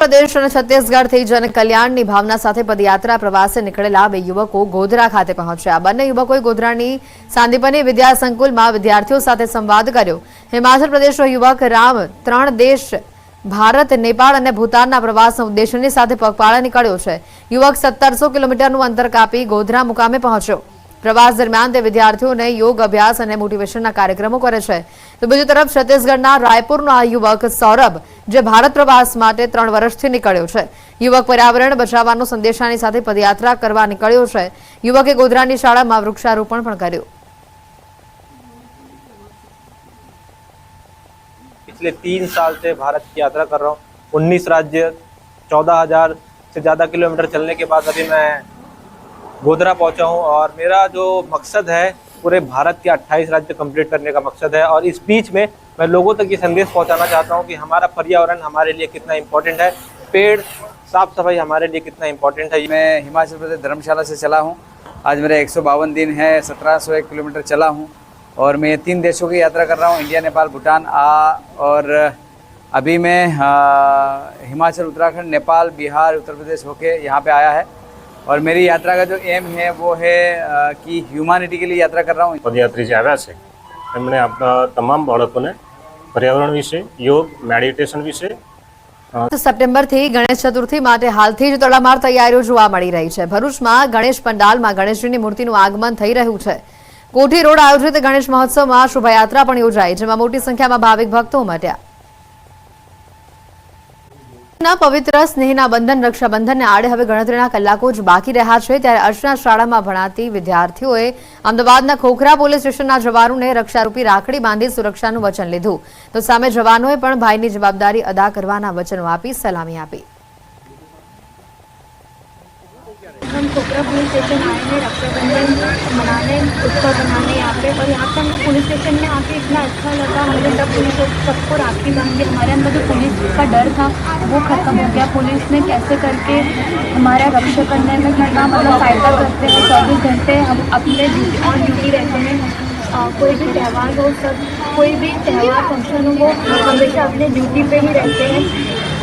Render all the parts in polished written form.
प्रदेश और छत्तीसगढ़ थी जन कल्याणनी भावना साथे पदयात्रा प्रवासे निकळेला बे युवको गोधरा खाते पहोंच्या। बंने युवकोए गोधरानी सांदीपनी विद्या संकुलमां विद्यार्थीओ साथे संवाद कर्यो। हिमाचल प्रदेशनो युवक राम 3 देश भारत, नेपाळ અને ભૂતાનના પ્રવાસના ઉદ્દેશ્યની સાથે પગપાળા નીકળ્યો છે। યુવક 1700 કિલોમીટરનું અંતર કાપી ગોધરા મુકામે પહોંચ્યો। प्रवास दरमियान ते विद्यार्थीओने योग अभ्यास और मोटिवेशनना कार्यक्रमों करे छे। तो बीजी तरफ छत्तीसगढ़ना रायपुरनो आ युवक सौरभ जे भारत प्रवास माटे 3 वर्षथी निकळ्यो छे। युवक पर्यावरण बचाववानो संदेशानी साथे पदयात्रा करवा निकळ्यो छे। युवके गोधरानी शाळामां वृक्षारोपण पण कर्युं। पिछले 3 साल से भारत की यात्रा कर रहा हूँ। 19 राज्य, 14,000 से ज़्यादा किलोमीटर चलने के बाद अभी मैं गोधरा पहुंचा हूं और मेरा जो मकसद है पूरे भारत के 28 राज्य कंप्लीट करने का मकसद है। और इस बीच में मैं लोगों तक ये संदेश पहुंचाना चाहता हूं कि हमारा पर्यावरण हमारे लिए कितना इम्पोर्टेंट है, पेड़, साफ सफाई हमारे लिए कितना इम्पोर्टेंट है। मैं हिमाचल प्रदेश धर्मशाला से चला हूं। आज मेरे 152 दिन है, 1701 किलोमीटर चला हूं और मैं 3 देशों की यात्रा कर रहा हूं, इंडिया, नेपाल, भूटान। और अभी मैं हिमाचल, उत्तराखंड, नेपाल, बिहार, उत्तर प्रदेश होके यहाँ पे आया है। और मेरी यात्रा का जो एम है वो है कि ह्यूमैनिटी के लिए यात्रा कर रहा हूँ। पदयात्री जे આવ્યા છે એમણે આપણા તમામ બાળકોને પર્યાવરણ વિશે, યોગ, મેડિટેશન વિશે સપ્ટેમ્બરથી ગણેશ ચતુર્થી માટે હાલથી જ તડામાર તૈયારીઓ જોવા મળી રહી છે। ભરૂચમાં ગણેશ પંડાલમાં ગણેશજીની મૂર્તિનું આગમન થઈ રહ્યું છે। કોઠી રોડ આયોજિત ગણેશ મહોત્સવમાં શોભાયાત્રા પણ યોજાઈ, જેમાં મોટી સંખ્યામાં ભાવિક ભક્તો ઉમટ્યા। पवित्र स्नेहना बंधन रक्षाबंधन ने आड़े हवे गणतरीना कलाको ज बाकी रह्या छे, त्यारे अर्चना शाळामां भणाती विद्यार्थीओए अमदावादना खोखरा पोलीस स्टेशनना जवानोने रक्षारूपी राखड़ी बांधी सुरक्षानुं वचन लीधुं। तो सामे जवानोए पण भाईनी जवाबदारी अदा करवाना वचनो आपी सलामी आपी। हम खोखरा पुलिस स्टेशन आए हैं रक्षाबंधन मनाने, उत्सव मनाने यहाँ पे। और यहाँ पे हम पुलिस स्टेशन में आके इतना अच्छा लगा, मुझे सब पुलिस सबको राखी बांध के हमारे अंदर जो पुलिस का डर था वो खत्म हो गया। पुलिस ने कैसे करके हमारा रक्षा करने में कितना मतलब फ़ायदा करते हैं। 24 घंटे हम अपने ड्यूटी रहते हैं। कोई भी त्यौहार हो, सब कोई भी त्यौहार फंक्शन हो, वो हमेशा अपने ड्यूटी पे ही रहते हैं।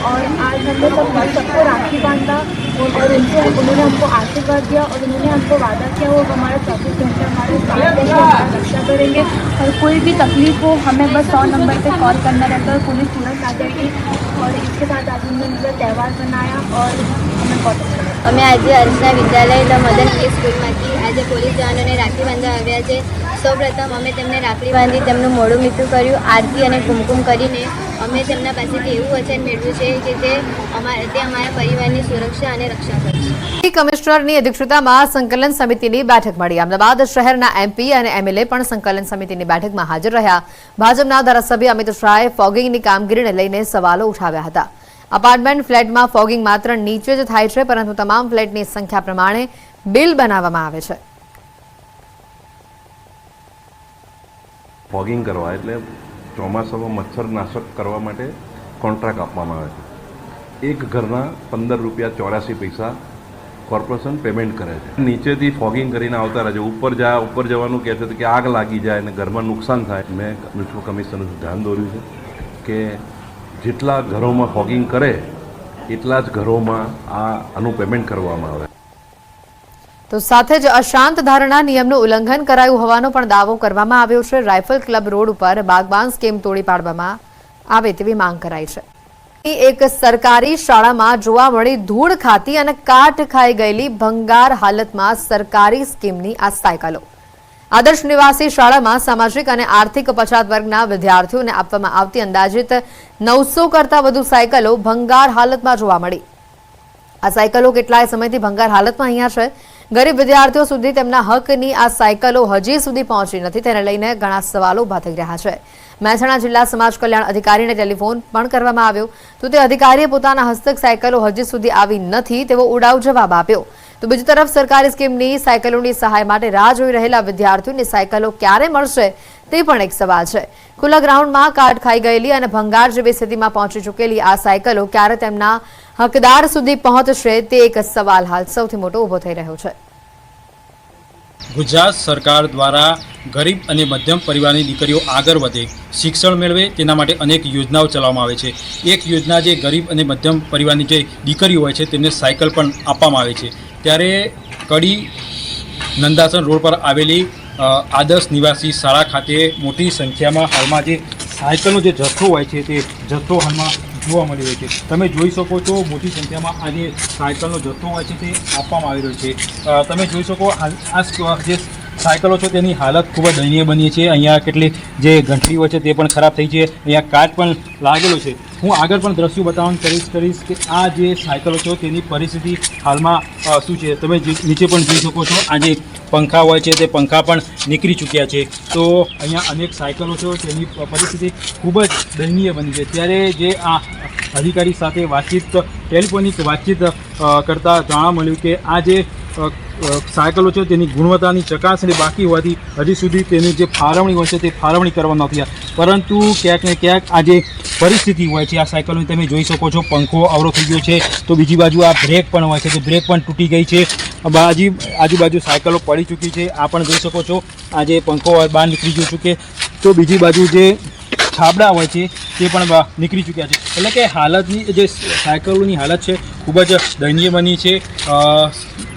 और आज हमने सबको राखी बांधा और उन्होंने हमको आशीर्वाद दिया और उन्होंने हमको वादा किया वो हमारा 24 घंटे हमारे साथ रहेंगे, हमारा रक्षा करेंगे। और कोई भी तकलीफ हो हमें बस 100 नंबर पे कॉल करना रहता है, पुलिस तुरंत आ जाएगी। और इसके साथ आज हमने मतलब त्यौहार मनाया और हमें बहुत अच्छा लगा। અમે આજે अर्चना विद्यालय मदन इंग्लिश स्कूलમાંથી આજે પોલીસ જવાનોને રાખી બાંધવા આવ્યા છે। સૌપ્રથમ અમે તેમને રાખડી બાંધી તેમનું મોઢું મીઠું કર્યું, આરતી અને કુમકુમ કરીને અમે તેમના પાસેથી એવું વચન મેળવ્યું છે કે તે અમારા પરિવારની સુરક્ષા અને રક્ષા કરશે। કમિશનરની અધ્યક્ષતામાં સંકલન સમિતિની બેઠક મળી। અમદાવાદ શહેરના એમપી અને એમએલએ પણ સંકલન સમિતિની બેઠકમાં હાજર રહ્યા। ભાજપના ધારાસભ્ય અમિત શાહે ફોગિંગની કામગીરીને લઈને સવાલો ઉઠાવ્યા હતા। अपार्टमेंट फ्लेट में फॉगिंग मात्र नीचे ज थाय छे, परंतु तमाम फ्लेटनी संख्या प्रमाणे बिल बनाववामां आवे छे। फॉगिंग करवा एटले ચોમાસામાં મચ્છરનાશક કરવા માટે કોન્ટ્રાક્ટ આપવામાં આવે છે। એક ઘરના 15 રૂપિયા 84 પૈસા કોર્પોરેશન પેમેન્ટ કરે છે। નીચેથી ફોગિંગ કરીને આવતા રહે છે, ઉપર જવાનું કહે છે કે આગ લાગી જાય અને ઘરમાં નુકસાન થાય। મેં મ્યુનિસિપલ કમિશનરનું ધ્યાન દોર્યું છે કે જેટલા ઘરોમાં ફોગિંગ કરે એટલા જ ઘરોમાં આનું પેમેન્ટ કરવામાં આવે। તો સાથે જ અશાંત ધારણા નિયમનું ઉલ્લંઘન કરાયું હોવાનો પણ દાવો કરવામાં આવ્યો છે। રાઇફલ ક્લબ રોડ ઉપર બાગબાન સ્કીમ તોડી પાડવામાં આવે તેવી માંગ કરાઈ છે। એક સરકારી શાળામાં જોવા મળી ધૂળ ખાતી અને કાટ ખાઈ ગયેલી ભંગાર હાલતમાં સરકારી સ્કીમની આ સાયકલો। આદર્શ નિવાસી શાળામાં સામાજિક અને આર્થિક પછાત વર્ગના વિદ્યાર્થીઓને આપવામાં આવતી અંદાજિત 900 કરતા વધુ સાયકલો ભંગાર હાલતમાં જોવા મળી। આ સાયકલો કેટલાય સમયથી ભંગાર હાલતમાં અહીંયા છે। ગરીબ વિદ્યાર્થીઓ સુધી તેમના હકની આ સાયકલો હજી સુધી પહોંચી નથી, તેને લઈને ઘણા સવાલો ઊભા થઈ રહ્યા છે। મહેસાણા જિલ્લા સમાજ કલ્યાણ અધિકારીને ટેલિફોન પણ કરવામાં આવ્યો, તો તે અધિકારીએ પોતાના હસ્તક સાયકલો હજી સુધી આવી નથી તેવો ઉડાવ જવાબ આપ્યો। તો બીજી તરફ સરકારી સ્કીમની સાયકલોની સહાય માટે રાહ જોઈ રહેલા વિદ્યાર્થીઓને સાયકલો ક્યારે મળશે તે પણ એક સવાલ છે। ખુલ્લા ગ્રાઉન્ડમાં કાટ ખાઈ ગયેલી અને ભંગાર જેવી સ્થિતિમાં પહોંચી ચૂકેલી આ સાયકલો ક્યારે તેમના હકદાર સુધી પહોંચશે તે એક સવાલ હાલ સૌથી મોટો ઊભો થઈ રહ્યો છે। ગુજરાત સરકાર દ્વારા ગરીબ અને મધ્યમ પરિવારની દીકરીઓ આગળ વધે, શિક્ષણ મેળવે તેના માટે અનેક યોજનાઓ ચલાવવામાં આવે છે. એક યોજના જે ગરીબ અને મધ્યમ પરિવારની જે દીકરીઓ હોય છે તેમને સાયકલ પણ આપવામાં આવે છે. ત્યારે કડી નંદાસન રોડ પર આવેલી આદર્શ નિવાસી શાળા ખાતે મોટી સંખ્યામાં હાલમાં જે સાયકલનો જે જથ્થો હોય છે તે જથ્થો હાલમાં જોવા મળી રહ્યો છે. તમે જોઈ શકો છો મોટી સંખ્યામાં આ જે સાયકલનો જથ્થો હોય છે તે આપવામાં આવી રહ્યો છે. તમે જોઈ શકો આ જે સાયકલો છે તેની હાલત ખૂબ જ દયનીય બની છે. અહીંયા કેટલી જે ઘંટડીઓ છે તે પણ ખરાબ થઈ છે. અહીંયા કાચ પણ લાગેલો છે. હું આગળ પણ દ્રશ્યો બતાવવાનું કરીશ કે આ જે સાયકલો છે તેની પરિસ્થિતિ હાલમાં શું છે. તમે નીચે પણ જોઈ શકો છો આ જે પંખા હોય છે તે પંખા પણ નીકળી ચૂક્યા છે. તો અહીંયા અનેક સાયકલો છે તેની પરિસ્થિતિ ખૂબ જ દયનીય બની છે. ત્યારે જે આ અધિકારી સાથે ટેલિફોનિક વાતચીત કરતાં જાણવા મળ્યું કે આ જે સાયકલો છે તેની ગુણવત્તાની ચકાસણી બાકી હોવાથી હજી સુધી તેની જે ફાળવણી હોય છે તે ફાળવણી કરવા નથી. પરંતુ ક્યાંક ને ક્યાંક આ જે પરિસ્થિતિ હોય છે આ સાયકલોની તમે જોઈ શકો છો, પંખો અવરો થઈ ગયો છે. તો બીજી બાજુ આ બ્રેક પણ હોય છે તો બ્રેક પણ તૂટી ગઈ છે. આજુબાજુ સાયકલો પડી ચૂકી છે. આ પણ જોઈ શકો છો આ જે પંખો બહાર નીકળી ગયો છે. તો બીજી બાજુ જે છાબડા હોય છે તે પણ નીકળી ચૂક્યા છે. એટલે કે હાલતની જે સાયકલોની હાલત છે ખૂબ જ દયનીય બની છે.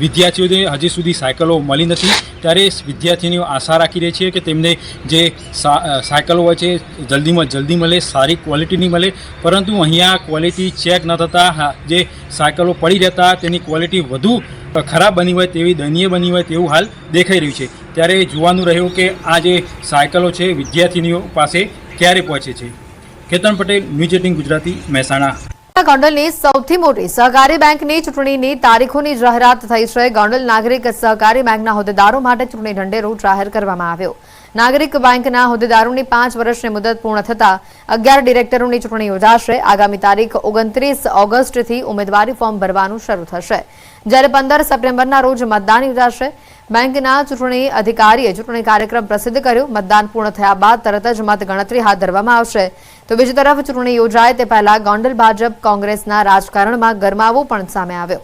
વિદ્યાર્થીઓને હજી સુધી સાયકલો મળી નથી. ત્યારે વિદ્યાર્થીનીઓ આશા રાખી રહી છે કે તેમને જે સાયકલો હોય છે જલ્દીમાં જલ્દી મળે, સારી ક્વોલિટીની મળે. પરંતુ અહીંયા ક્વોલિટી ચેક ન થતાં જે સાયકલો પડી રહેતા તેની ક્વોલિટી વધુ ખરાબ બની હોય તેવી દયનીય બની હોય તેવું હાલ દેખાઈ રહ્યું છે. ત્યારે જોવાનું રહ્યું કે આ જે સાયકલો છે વિદ્યાર્થીનીઓ પાસે ક્યારે પહોંચે છે. કેતન પટેલ, ન્યૂઝ 18 ગુજરાતી, મહેસાણા. ગોંડલની સૌથી મોટી સહકારી બેંકની ચૂંટણીની તારીખોની જાહેરાત થઈ છે. ગોંડલ નાગરિક સહકારી બેંકના હોદ્દેદારો માટે ચૂંટણી ઢંઢેરો જાહેર કરવામાં આવ્યો. નાગરિક બેંકના હોદ્દેદારોની 5 વર્ષની મુદત પૂર્ણ થતા 11 ડિરેક્ટરોની ચૂંટણી યોજાશે. આગામી તારીખ 29 ઓગસ્ટથી ઉમેદવારી ફોર્મ ભરવાનું શરૂ થશે, જ્યારે 15 સપ્ટેમ્બરના રોજ મતદાન યોજાશે. બેંકના ચૂંટણી અધિકારીએ ચૂંટણી કાર્યક્રમ પ્રસિદ્ધ કર્યો. મતદાન પૂર્ણ થયા બાદ તરત જ મતગણતરી હાથ ધરવામાં આવશે. તો બીજી તરફ ચૂંટણી યોજાય તે પહેલા ગોંડલ ભાજપ કોંગ્રેસના રાજકારણમાં ગરમાવો પણ સામે આવ્યો.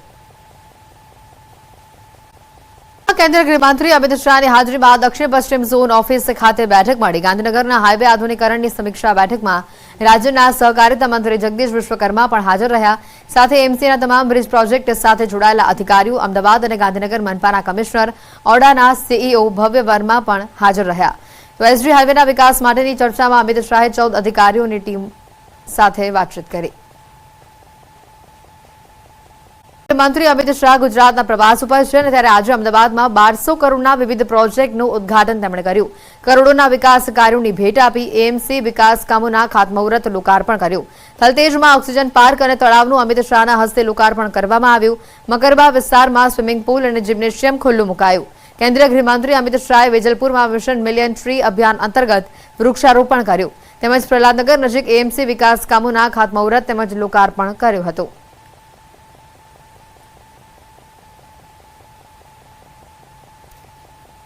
કેન્દ્રીય ગૃહમંત્રી અમિત શાહની હાજરી બાદ દક્ષિણ પશ્ચિમ ઝોન ઓફિસ ખાતે બેઠક મળી. ગાંધીનગરના હાઈવે આધુનિકરણની સમીક્ષા બેઠકમાં રાજ્યના સહકારિતા મંત્રી જગદીશ વિશ્વકર્મા પણ હાજર રહ્યા. સાથે એમસીના તમામ બ્રિજ પ્રોજેક્ટ સાથે જોડાયેલા અધિકારીઓ, અમદાવાદ અને ગાંધીનગર મનપાના કમિશનર, ઓડાના સીઈઓ ભવ્ય વર્મા પણ હાજર રહ્યા. તો એસજી હાઈવેના વિકાસ માટેની ચર્ચામાં અમિત શાહે 14 અધિકારીઓની ટીમ સાથે વાતચીત કરી. મંત્રી અમિત શાહ ગુજરાતના પ્રવાસ ઉપર છે અને ત્યારે આજે અમદાવાદમાં 1200 કરોડના વિવિધ પ્રોજેક્ટનું ઉદ્ઘાટન તેમણે કર્યું. કરોડોના વિકાસ કાર્યોની ભેટ આપી એએમસી વિકાસ કામોના ખાતમુહૂર્ત લોકાર્પણ કર્યું. થલતેજમાં ઓક્સિજન પાર્ક અને તળાવનું અમિત શાહના હસ્તે લોકાર્પણ કરવામાં આવ્યું. મકરબા વિસ્તારમાં સ્વિમિંગ પુલ અને જિમ્નેશિયમ ખુલ્લું મુકાયું. કેન્દ્રીય ગૃહમંત્રી અમિત શાહે વેજલપુરમાં મિશન મિલિયન ટ્રી અભિયાન અંતર્ગત વૃક્ષારોપણ કર્યું. તેમજ પ્રહલાદનગર નજીક એએમસી વિકાસ કામોના ખાતમુહૂર્ત તેમજ લોકાર્પણ કર્યું હતું.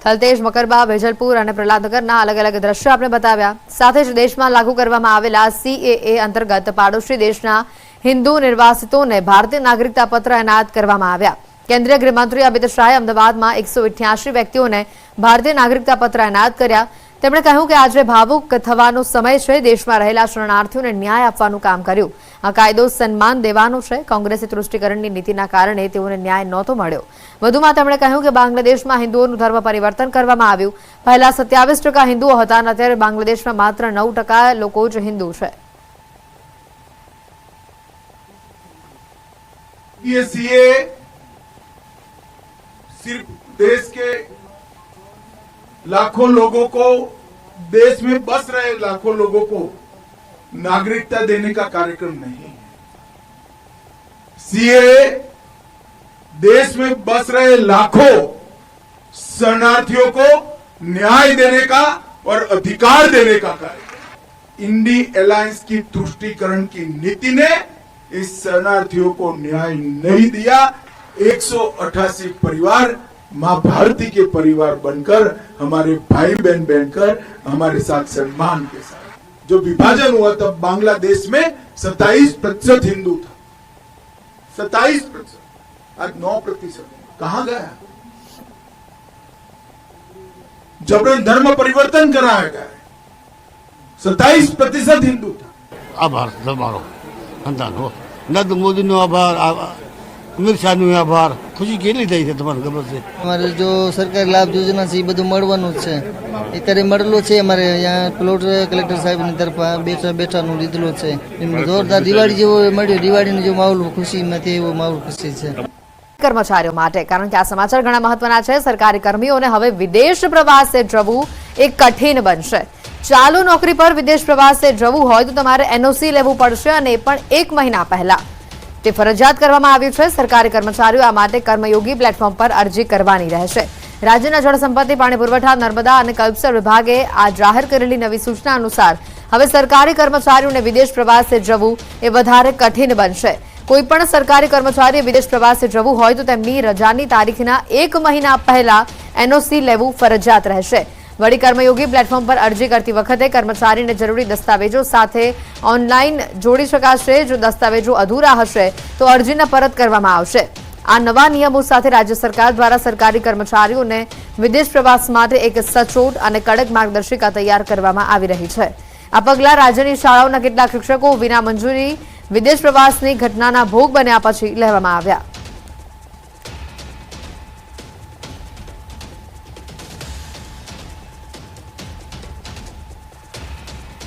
થલતેજ, મકરબા, વેજલપુર અને પ્રહલાદનગરના અલગ અલગ દ્રશ્યો આપણે બતાવ્યા. સાથે જ દેશમાં લાગુ કરવામાં આવેલા CAA અંતર્ગત પાડોશી દેશના હિન્દુ નિર્વાસિતોને ભારતીય નાગરિકતા પત્ર એનાયત કરવામાં આવ્યા. કેન્દ્રીય ગૃહમંત્રી અમિત શાહે અમદાવાદમાં 188 વ્યક્તિઓને ભારતીય નાગરિકતા પત્ર એનાયત કર્યા. તેમણે કહ્યું કે આજે ભાવુક થવાનો સમય છે. દેશમાં રહેલા શરણાર્થીઓને ન્યાય આપવાનું કામ કર્યું. આ કાયદો સન્માન દેવાનો છે. કોંગ્રેસી તૃષ્ટિકરણની નીતિના કારણે તેઓને ન્યાય નહોતો મળ્યો. વધુમાં તેમણે કહ્યું કે બાંગ્લાદેશમાં હિન્દુઓનું ધર્મ પરિવર્તન કરવામાં આવ્યું. પહેલા 27% હિન્દુઓ હતા અને અત્યારે બાંગ્લાદેશમાં માત્ર 9% લોકો જ હિન્દુ છે. ये सीए सिर्फ देश के लाखों लोगों को, देश में बस रहे लाखों लोगों को नागरिकता देने का कार्यक्रम नहीं है. सीए देश में बस रहे लाखों शरणार्थियों को न्याय देने का और अधिकार देने का कार्यक्रम. इंडी अलायंस की तुष्टीकरण की नीति ने इस शरणार्थियों को न्याय नहीं दिया. 188 परिवार मां भारती के परिवार बनकर, हमारे भाई बहन बनकर, हमारे साथ सम्मान के साथ. जो विभाजन हुआ तब बांग्लादेश में 27% हिंदू था. 27%. आज 9%. कहां गया? जबरन धर्म परिवर्तन कराया गया है। 27% हिंदू था। આભાર તમારો અંદાનો નરેન્દ્ર મોદીનો આભાર અમિત શાહનો આભાર ખુશી કેટલી થઈ છે તમને ખબર છે અમારે જો સરકારી લાભ યોજના છે એ બધું મળવાનું જ છે અત્યારે મળેલો છે અમારે અહીંયા પ્લોટ કલેક્ટર સાહેબની તરફ બેઠાનું લીધેલો છે એમાં જોરદાર દિવાળી જેવો મળ્યો દિવાળીનો જે માહોલ ખુશીમાંથી એવો માહોલ ખુશી છે કર્મચારીઓ માટે, કારણ કે આ સમાચાર ઘણા મહત્વના છે. સરકારી કર્મીઓને હવે વિદેશ પ્રવાસે જવું એ કઠિન બનશે. ચાલુ નોકરી પર વિદેશ પ્રવાસે જવું હોય તો તમારે એનઓસી લેવું પડશે અને એ પણ 1 મહિના પહેલા. તે ફરજિયાત કરવામાં આવ્યું છે. સરકારી કર્મચારીઓ આ માટે કર્મયોગી પ્લેટફોર્મ પર અરજી કરવાની રહેશે. રાજ્યના જળસંપત્તિ, પાણી પુરવઠા, નર્મદા અને કલ્પસર વિભાગે આ જાહેર કરેલી નવી સૂચના અનુસાર હવે સરકારી કર્મચારીઓને વિદેશ પ્રવાસે જવું એ વધારે કઠિન બનશે. કોઈપણ સરકારી કર્મચારીએ વિદેશ પ્રવાસે જવું હોય તો તેમની રજાની તારીખના 1 મહિના પહેલા એનઓસી લેવું ફરજિયાત રહેશે. વળી કર્મયોગી પ્લેટફોર્મ પર અરજી કરતી વખતે કર્મચારીને જરૂરી દસ્તાવેજો સાથે ઓનલાઈન જોડી શકાશે. જો દસ્તાવેજો અધૂરા હશે તો અરજીને પરત કરવામાં આવશે. આ નવા નિયમો સાથે રાજ્ય સરકાર દ્વારા સરકારી કર્મચારીઓને વિદેશ પ્રવાસ માટે એક સચોટ અને કડક માર્ગદર્શિકા તૈયાર કરવામાં આવી રહી છે. આ પગલાં રાજ્યની શાળાઓના કેટલાક શિક્ષકો વિના મંજૂરી વિદેશ પ્રવાસની ઘટનાના ભોગ બન્યા પછી લેવામાં આવ્યા.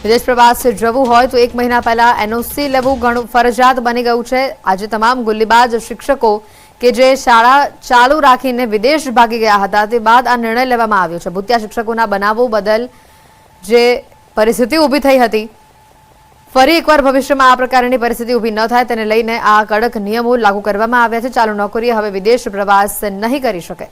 વિદેશ પ્રવાસે જવું હોય તો 1 મહિના પહેલા એનઓસી લેવું ઘણું ફરજિયાત બની ગયું છે. આજે તમામ ગુલ્લીબાજ શિક્ષકો કે જે શાળા ચાલુ રાખીને વિદેશ ભાગી ગયા હતા તે બાદ આ નિર્ણય લેવામાં આવ્યો છે. ભૂતિયા શિક્ષકોના બનાવો બદલ જે પરિસ્થિતિ ઊભી થઈ હતી, ફરી એકવાર ભવિષ્યમાં આ પ્રકારની પરિસ્થિતિ ઊભી ન થાય તેને લઈને આ કડક નિયમો લાગુ કરવામાં આવ્યા છે. ચાલુ નોકરીએ હવે વિદેશ પ્રવાસ નહીં કરી શકે.